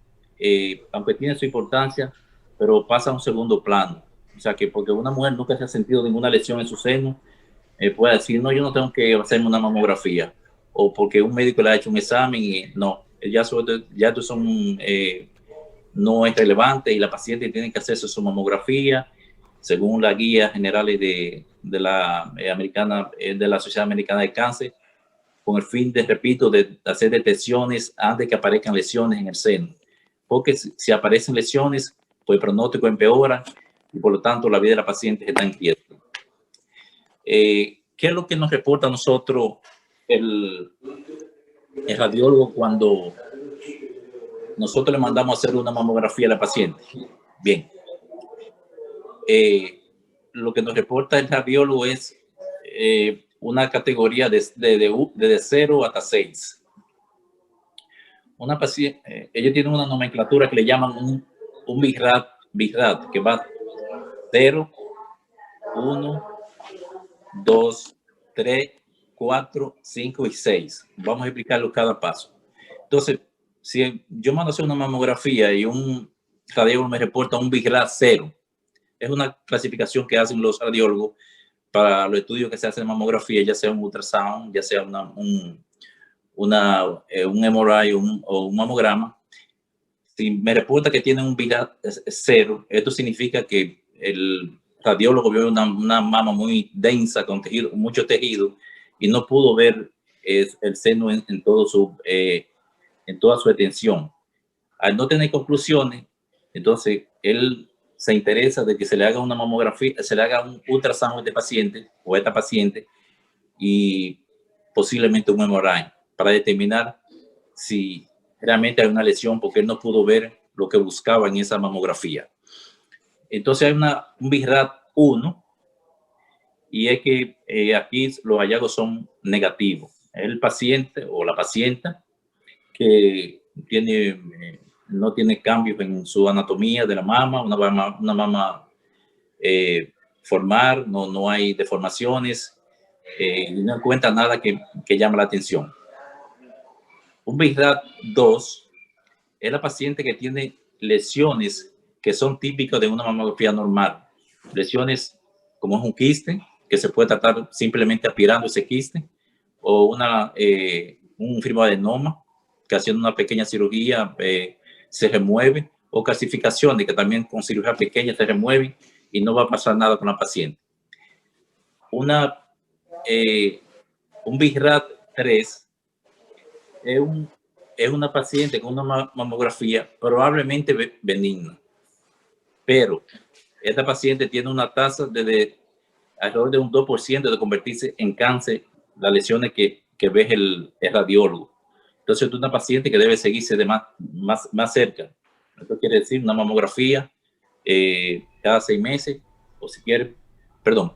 aunque tiene su importancia, pero pasa a un segundo plano. O sea, que porque una mujer nunca se ha sentido ninguna lesión en su seno, puede decir, no, yo no tengo que hacerme una mamografía, o porque un médico le ha hecho un examen y no, ya estos son... no es relevante y la paciente tiene que hacerse su mamografía según las guías generales de la Sociedad Americana de Cáncer, con el fin de, repito, de hacer detecciones antes que aparezcan lesiones en el seno, porque si aparecen lesiones, pues el pronóstico empeora y por lo tanto la vida de la paciente está en riesgo. ¿Qué es lo que nos reporta a nosotros el radiólogo cuando nosotros le mandamos a hacer una mamografía a la paciente? Bien. Lo que nos reporta el radiólogo es una categoría de 0 hasta 6. Una paciente, ellos tienen una nomenclatura que le llaman un BIRAT, que va 0, 1, 2, 3, 4, 5 y 6. Vamos a explicarlo cada paso. Entonces, si yo mando a hacer una mamografía y un radiólogo me reporta un BIRAT 0, es una clasificación que hacen los radiólogos para los estudios que se hacen en mamografía, ya sea un ultrasound, ya sea un MRI o un mamograma. Si me reporta que tiene un BIRAT 0, esto significa que el radiólogo vio una mama muy densa, con mucho tejido, y no pudo ver el seno en toda su extensión. Al no tener conclusiones, entonces él se interesa de que se le haga una mamografía, se le haga un ultrasound a este paciente o a esta paciente y posiblemente un MRI para determinar si realmente hay una lesión, porque él no pudo ver lo que buscaba en esa mamografía. Entonces hay un BIRAT 1 y es que aquí los hallazgos son negativos. El paciente o la pacienta que no tiene cambios en su anatomía de la mama, una mama formal, no hay deformaciones, no encuentra nada que llame la atención. Un BIRAT 2 es la paciente que tiene lesiones que son típicas de una mamografía normal. Lesiones como es un quiste, que se puede tratar simplemente aspirando ese quiste, o un fibroadenoma, que haciendo una pequeña cirugía se remueve, o calcificaciones, que también con cirugía pequeña se remueven y no va a pasar nada con la paciente. Un BIRAT 3 es una paciente con una mamografía probablemente benigna, pero esta paciente tiene una tasa de alrededor de un 2% de convertirse en cáncer, las lesiones que ve el radiólogo. Entonces, es una paciente que debe seguirse de más cerca. Esto quiere decir una mamografía cada 6 meses, o si quiere, perdón,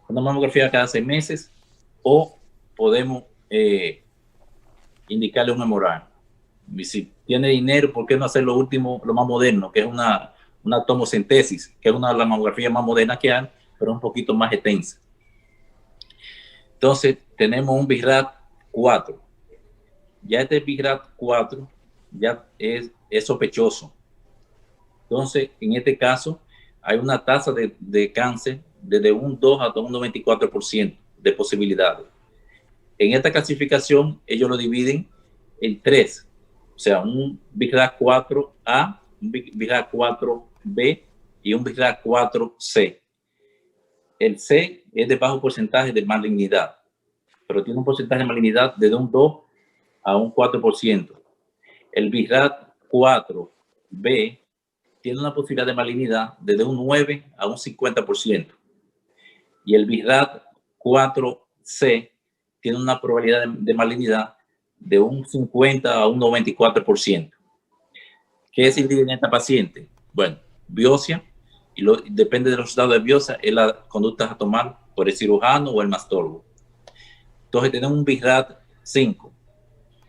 una mamografía cada 6 meses, o podemos indicarle un MRI. Y si tiene dinero, ¿por qué no hacer lo último, lo más moderno, que es una tomocentesis, que es una de las mamografías más modernas que hay, pero un poquito más extensa? Entonces, tenemos un BIRAT 4. Ya este BIRAT 4 ya es sospechoso. Entonces, en este caso, hay una tasa de cáncer desde un 2 hasta un 94% de posibilidades. En esta clasificación, ellos lo dividen en 3. O sea, un BIRAT 4A, un BIRAT 4B y un BIRAT 4C. El C es de bajo porcentaje de malignidad, pero tiene un porcentaje de malignidad de un 2 a un 4%. El BIRAT 4B tiene una posibilidad de malignidad desde un 9 a un 50%. Y el BIRAT 4C tiene una probabilidad de malignidad de un 50 a un 94%. ¿Qué se indica en esta paciente? Bueno, biopsia, y depende de los resultados de biopsia, es la conducta a tomar por el cirujano o el mastólogo. Entonces tenemos un BIRAT 5.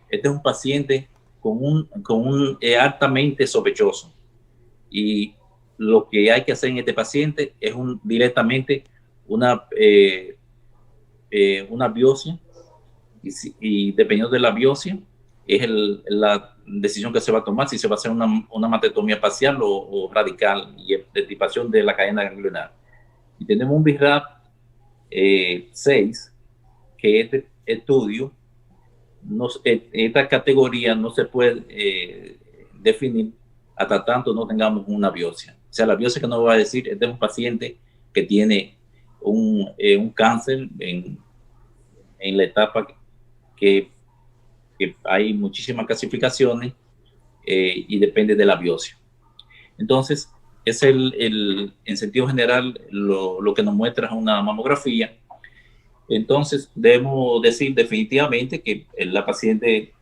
Este es un paciente con un altamente sospechoso. Y lo que hay que hacer en este paciente es directamente una biopsia. Y dependiendo de la biopsia, es la decisión que se va a tomar, si se va a hacer una mastectomía parcial o radical y extirpación de la cadena ganglionar. Y tenemos un BIRAT 6, que este estudio, esta categoría no se puede definir hasta tanto no tengamos una biopsia. O sea, la biopsia que nos va a decir, este es un paciente que tiene un cáncer en la etapa que hay muchísimas clasificaciones y depende de la biopsia. Entonces, es en sentido general lo que nos muestra una mamografía. Entonces, debemos decir definitivamente que la paciente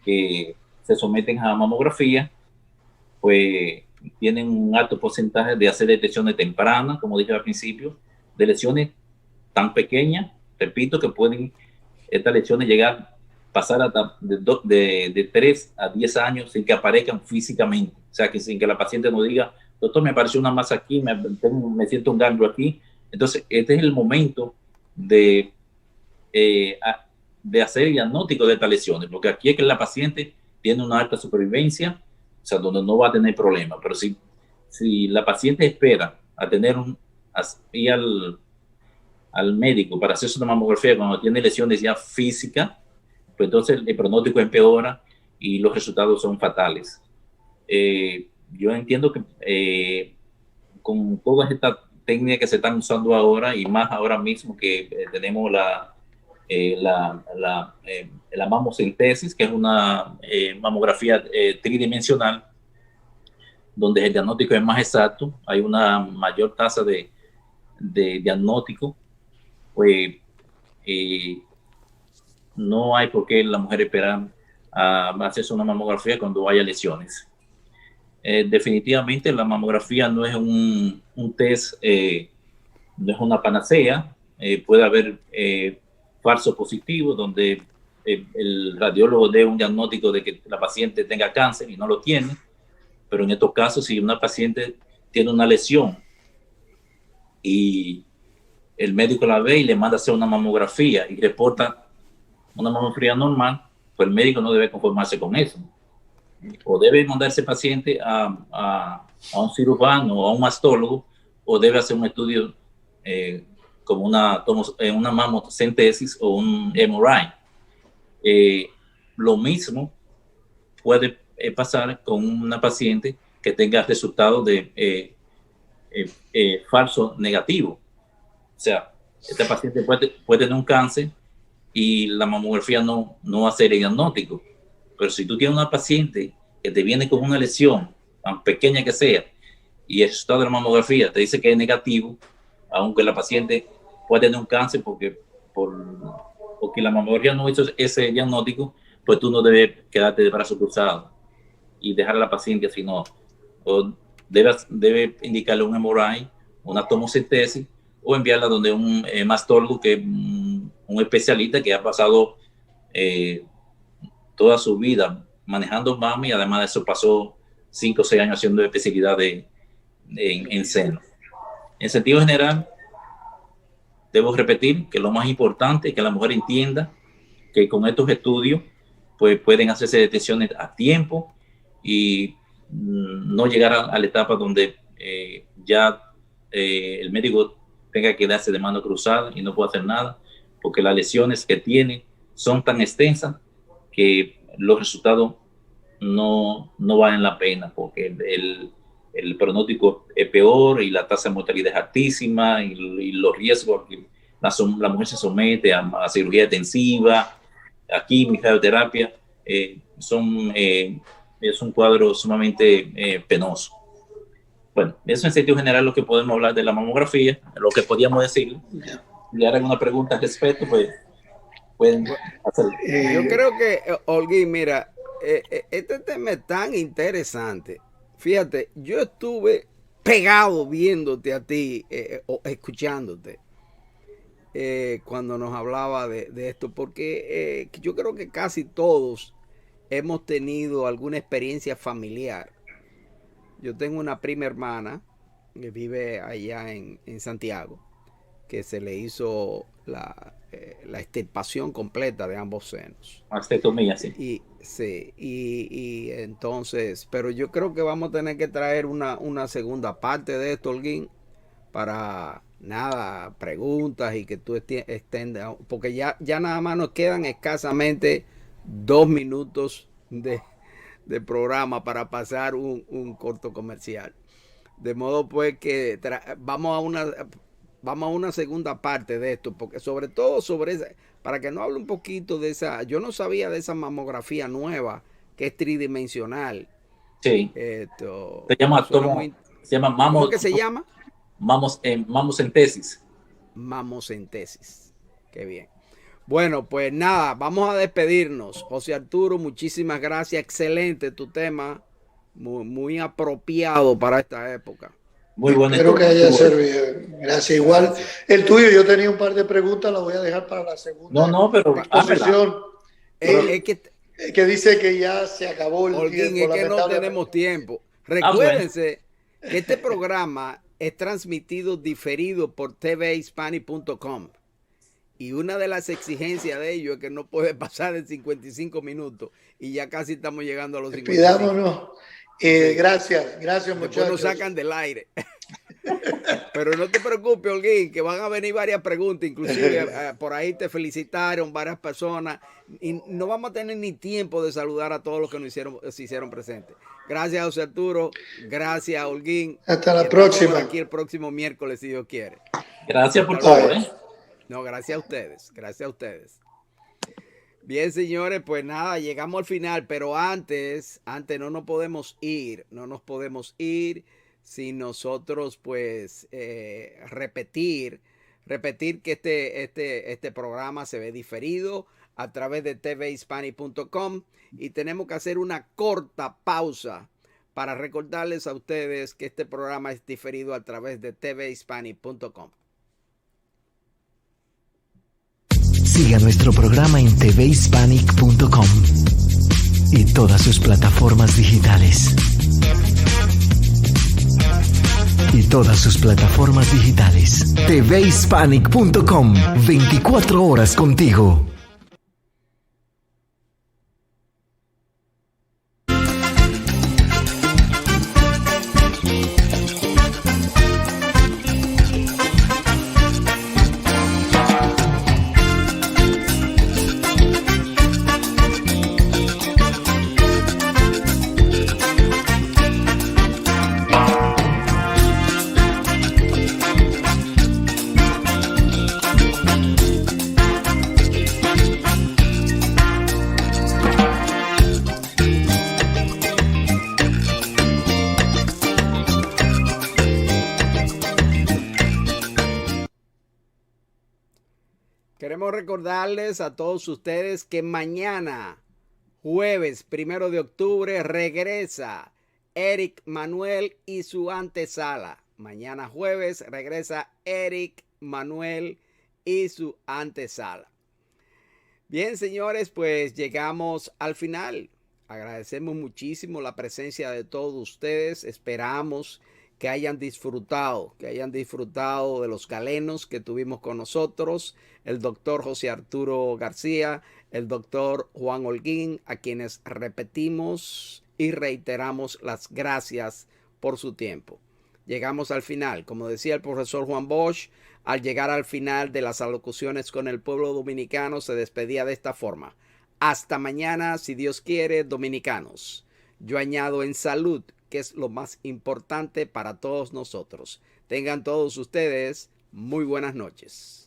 que se someten a mamografía, pues tienen un alto porcentaje de hacer detecciones tempranas, como dije al principio, de lesiones tan pequeñas, repito, que pueden estas lesiones pasar hasta de 3 a 10 años sin que aparezcan físicamente. O sea, que sin que la paciente nos diga, doctor, me apareció una masa aquí, me siento un ganglio aquí. Entonces, este es el momento de hacer el diagnóstico de estas lesiones, porque aquí es que la paciente tiene una alta supervivencia, o sea, donde no va a tener problemas. Pero si la paciente espera a ir al médico para hacerse una mamografía cuando tiene lesiones ya físicas, pues entonces el pronóstico empeora y los resultados son fatales. Yo entiendo que con todas estas técnicas que se están usando ahora, y más ahora mismo que tenemos la mamocentesis, que es una mamografía tridimensional, donde el diagnóstico es más exacto, hay una mayor tasa de diagnóstico, pues no hay por qué la mujer esperar a hacerse una mamografía cuando haya lesiones. definitivamente la mamografía no es un test, no es una panacea. Puede haber falso positivo donde el radiólogo dé un diagnóstico de que la paciente tenga cáncer y no lo tiene, pero en estos casos, si una paciente tiene una lesión y el médico la ve y le manda a hacer una mamografía y reporta una mamografía normal, pues el médico no debe conformarse con eso. O debe mandar ese paciente a un cirujano o a un mastólogo, o debe hacer un estudio como una mamocentesis o un MRI. Lo mismo puede pasar con una paciente que tenga resultados de falso negativo. O sea, este paciente puede tener un cáncer y la mamografía no va a ser el diagnóstico. Pero si tú tienes una paciente que te viene con una lesión, tan pequeña que sea, y el resultado de la mamografía te dice que es negativo, aunque la paciente puede tener un cáncer porque la mamografía no hizo ese diagnóstico, pues tú no debes quedarte de brazos cruzados y dejar a la paciente así, no. O debe indicarle un MRI, una tomocentesis, o enviarla donde un mastólogo, que es un especialista que ha pasado toda su vida manejando mama, y además de eso pasó 5 o 6 años haciendo especialidad en seno. En sentido general, debo repetir que lo más importante es que la mujer entienda que con estos estudios pues pueden hacerse detecciones a tiempo y no llegar a la etapa donde el médico tenga que darse de mano cruzada y no pueda hacer nada, porque las lesiones que tiene son tan extensas que los resultados no valen la pena, porque el pronóstico es peor y la tasa de mortalidad es altísima, y los riesgos que la mujer se somete a cirugía intensiva, a quimio, radioterapia, es un cuadro sumamente penoso. Bueno, eso en sentido general lo que podemos hablar de la mamografía, lo que podíamos decir. Si le harán una pregunta al respecto, pues pueden hacerlo. Yo creo que, Olguín, mira, este tema es tan interesante. Fíjate, yo estuve pegado viéndote a ti o escuchándote cuando nos hablaba de esto, porque yo creo que casi todos hemos tenido alguna experiencia familiar. Yo tengo una prima hermana que vive allá en Santiago, que se le hizo la extirpación completa de ambos senos. Mastectomía, sí. Y entonces, pero yo creo que vamos a tener que traer una segunda parte de esto, Holguín, para nada, preguntas y que tú extiendas, porque ya nada más nos quedan escasamente 2 minutos de programa para pasar un corto comercial. De modo pues que vamos a una segunda parte de esto, porque sobre todo para que nos hable un poquito de esa, yo no sabía de esa mamografía nueva que es tridimensional. Sí. Se llama ¿Cómo que se llama? Mamocentesis. Mamocentesis. Qué bien. Bueno, pues nada, vamos a despedirnos. José Arturo, muchísimas gracias. Excelente tu tema. Muy apropiado para esta época. Muy bueno. Espero que haya servido. Gracias. Igual el tuyo, yo tenía un par de preguntas, las voy a dejar para la segunda. Pero exposición. Que dice que ya se acabó el tiempo. Es que no tenemos tiempo. Recuérdense que este programa es transmitido diferido por tvhispanic.com. Y una de las exigencias de ellos es que no puede pasar de 55 minutos. Y ya casi estamos llegando a los 55. Pidámonos. Gracias muchachos. Después nos sacan del aire. Pero no te preocupes, Holguín, que van a venir varias preguntas. Inclusive por ahí te felicitaron varias personas. Y no vamos a tener ni tiempo de saludar a todos los que se hicieron presentes. Gracias, José Arturo. Gracias, Holguín. Hasta la próxima. Aquí el próximo miércoles, si Dios quiere. Gracias por todo. No, gracias a ustedes. Gracias a ustedes. Bien, señores, pues nada, llegamos al final, pero antes no nos podemos ir, sin nosotros, pues, repetir que este programa se ve diferido a través de tvhispanic.com y tenemos que hacer una corta pausa para recordarles a ustedes que este programa es diferido a través de tvhispanic.com. Siga nuestro programa en tvhispanic.com y todas sus plataformas digitales. tvhispanic.com, 24 horas contigo. Queremos recordarles a todos ustedes que mañana, jueves 1 de octubre, regresa Eric Manuel y su antesala. Mañana jueves regresa Eric Manuel y su antesala. Bien, señores, pues llegamos al final. Agradecemos muchísimo la presencia de todos ustedes. Esperamos que hayan disfrutado de los galenos que tuvimos con nosotros, el doctor José Arturo García, el doctor Juan Holguín, a quienes repetimos y reiteramos las gracias por su tiempo. Llegamos al final, como decía el profesor Juan Bosch, al llegar al final de las alocuciones con el pueblo dominicano, se despedía de esta forma: hasta mañana, si Dios quiere, dominicanos. Yo añado en salud, que es lo más importante para todos nosotros. Tengan todos ustedes muy buenas noches.